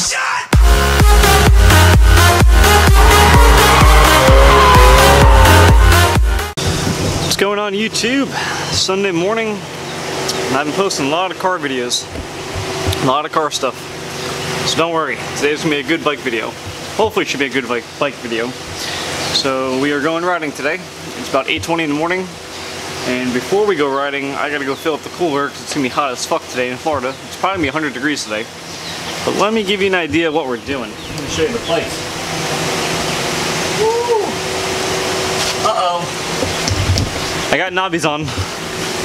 What's going on YouTube? Sunday morning, and I've been posting a lot of car videos, a lot of car stuff. So don't worry, today's gonna be a good bike video. Hopefully it should be a good bike video. So we are going riding today. It's about 8:20 in the morning, and before we go riding, I gotta go fill up the cooler because it's gonna be hot as fuck today in Florida. It's probably gonna be 100 degrees today. But let me give you an idea of what we're doing. Let me show you the place. Woo! Uh-oh. I got knobbies on.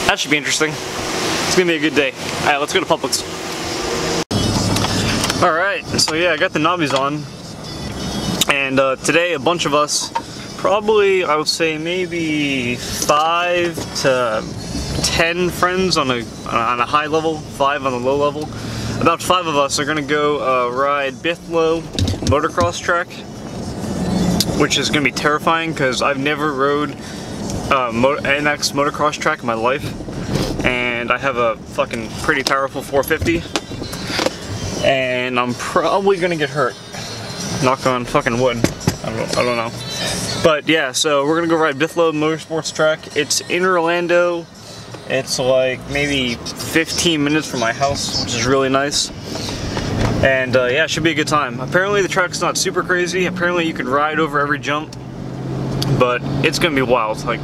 That should be interesting. It's gonna be a good day. Alright, let's go to Publix. Alright, so yeah, I got the knobbies on. And today a bunch of us, probably I would say maybe 5 to 10 friends on a high level, 5 on the low level. About 5 of us are gonna go ride Bithlow motocross track, which is gonna be terrifying because I've never rode NX motocross track in my life, and I have a fucking pretty powerful 450, and I'm probably gonna get hurt. Knock on fucking wood. I don't know. But yeah, so we're gonna go ride Bithlow Motorsports track. It's in Orlando. It's like maybe 15 minutes from my house, which is really nice. And yeah, it should be a good time. Apparently the track's not super crazy. Apparently you can ride over every jump, but it's gonna be wild. Like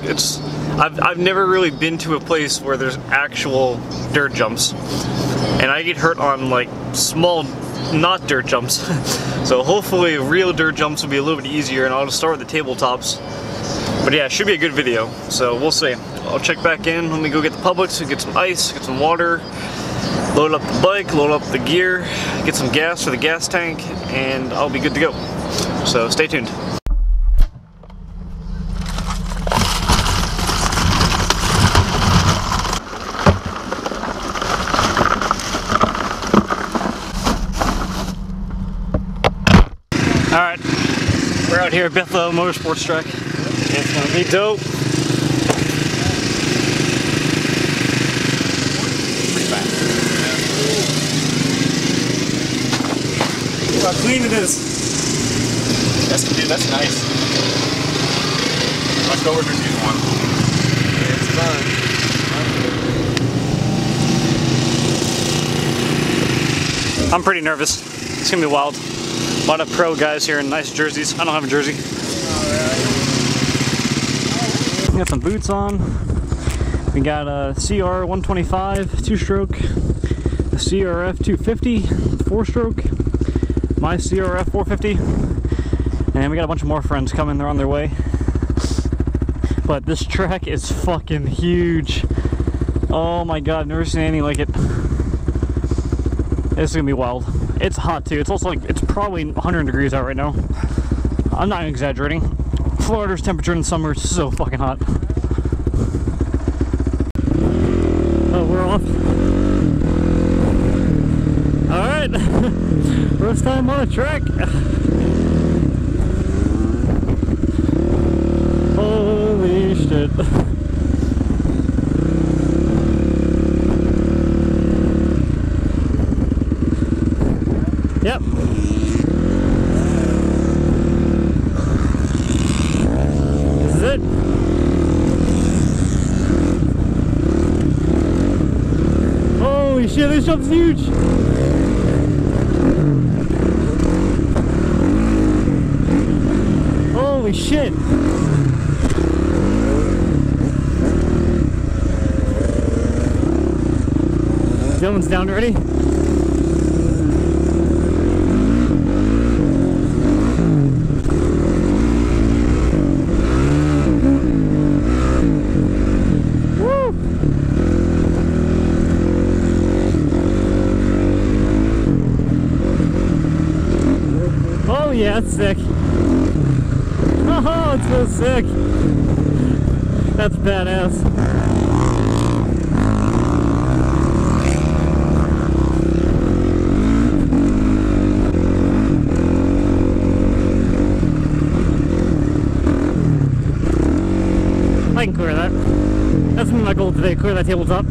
I've never really been to a place where there's actual dirt jumps, and I get hurt on like small, not dirt jumps. So hopefully real dirt jumps will be a little bit easier, and I'll just start with the tabletops. But yeah, it should be a good video, so we'll see. I'll check back in. Let me go get the Publix, get some ice, get some water, load up the bike, load up the gear, get some gas for the gas tank, and I'll be good to go. So stay tuned. Alright, we're out here at Bithlow Motorsports track. It's gonna be dope. Look how clean it is. Dude, that's nice. My coworkers use one. It's fun. I'm pretty nervous. It's gonna be wild. A lot of pro guys here in nice jerseys. I don't have a jersey. We got some boots on. We got a CR 125 2-stroke, a CRF 250 4-stroke, my CRF 450, and we got a bunch of more friends coming. They're on their way. But this track is fucking huge. Oh my god, I've never seen anything like it. It's gonna be wild. It's hot too. It's also like, it's probably 100 degrees out right now. I'm not exaggerating. Florida's temperature in summer is so fucking hot. Oh, we're off. Alright. First time on a track. Holy shit. Yep. This is it. Holy shit, this jump's huge. Holy shit. Dylan's down already. Oh yeah, it's sick. Oh, it's so sick. That's badass. I can clear that. That's gonna be my goal today, clear that tabletop.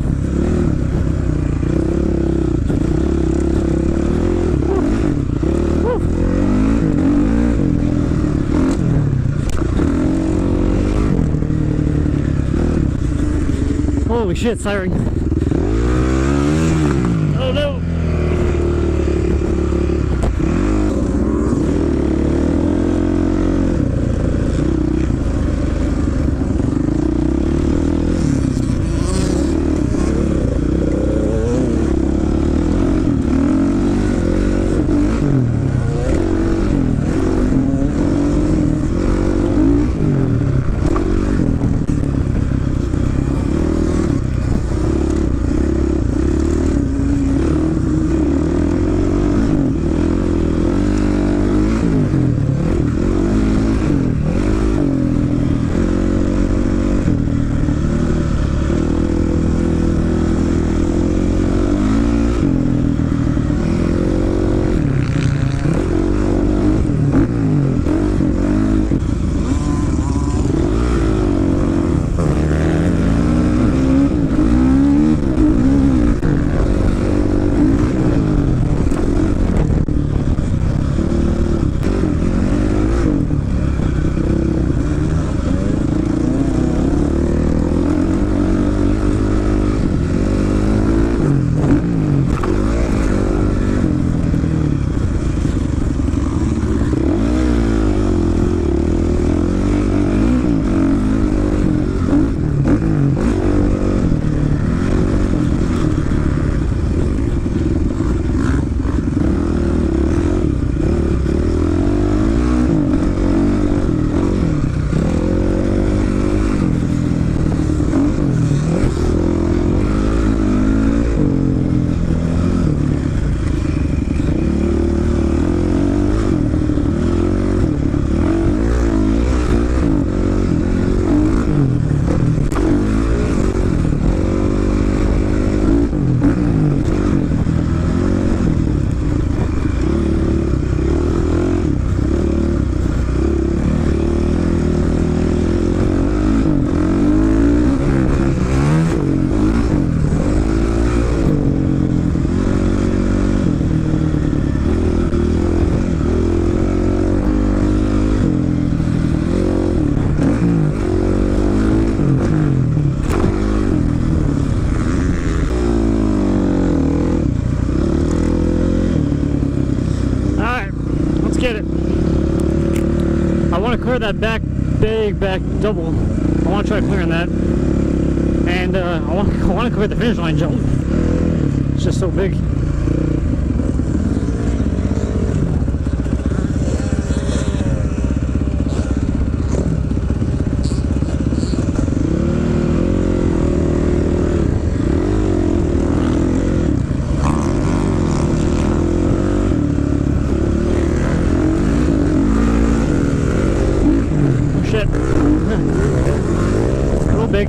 Holy shit, siren. Oh no! Clear that big back double. I want to try clearing that, and I want to clear the finish line jump. It's just so big. Big.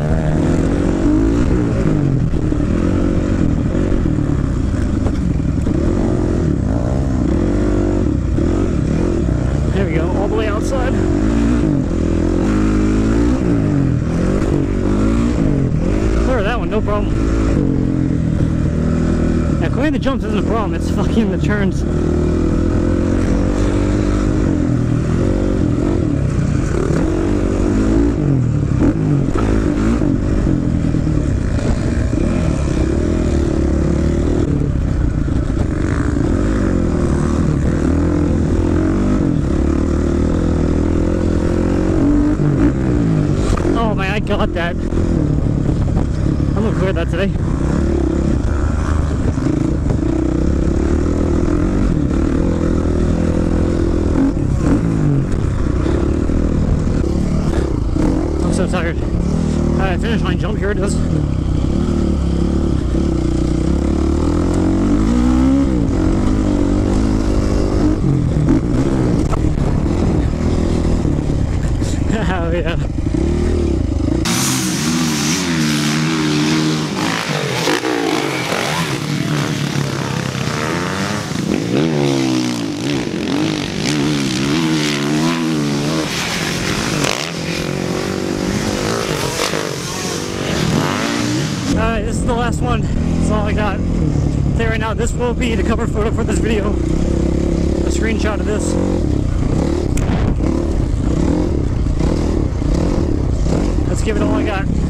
There we go, all the way outside. Clear that one, no problem. Now clearing the jumps isn't a problem, it's fucking the turns. I got that. I'm gonna clear that today. I'm so tired. Alright, finish line jump, here it is. Oh yeah. Alright, this is the last one. That's all I got. I'll tell you right now, this will be the cover photo for this video. A screenshot of this. Let's give it all I got.